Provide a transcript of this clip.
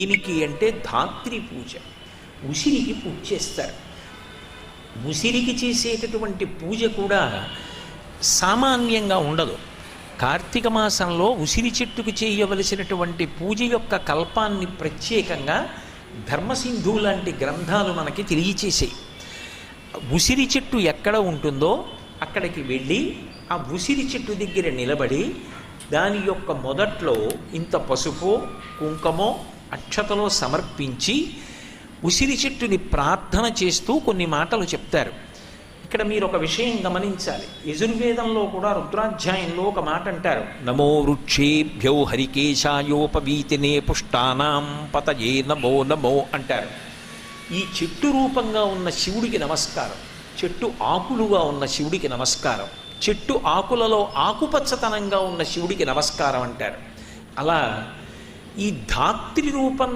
దీనికి అంటే ధాత్రి పూజ. ఉసిరికి పూజ చేస్తారు. ఉసిరికి చేసేటటువంటి పూజ కూడా సామాన్యంగా ఉండదు. కార్తీక మాసంలో ఉసిరి చెట్టుకు చేయవలసినటువంటి పూజ యొక్క కల్పాన్ని ప్రత్యేకంగా ధర్మసింధు లాంటి గ్రంథాలు మనకి తెలియచేసాయి. ఉసిరి చెట్టు ఎక్కడ ఉంటుందో అక్కడికి వెళ్ళి ఆ ఉసిరి చెట్టు దగ్గర నిలబడి దాని యొక్క మొదట్లో ఇంత పసుపు కుంకుమో అక్షతలో సమర్పించి ఉసిరి చెట్టుని ప్రార్థన చేస్తూ కొన్ని మాటలు చెప్తారు. ఇక్కడ మీరు ఒక విషయం గమనించాలి. యజుర్వేదంలో కూడా రుద్రాధ్యాయంలో ఒక మాట అంటారు, నమో వృక్షేభ్యో హరికేశాయోపవీతినే పుష్టానాం పతయే నమో నమో అంటారు. ఈ చెట్టు రూపంగా ఉన్న శివుడికి నమస్కారం, చెట్టు ఆకులుగా ఉన్న శివుడికి నమస్కారం, చెట్టు ఆకులలో ఆకుపచ్చతనంగా ఉన్న శివుడికి నమస్కారం అంటారు. అలా ఈ ధాత్రి రూపం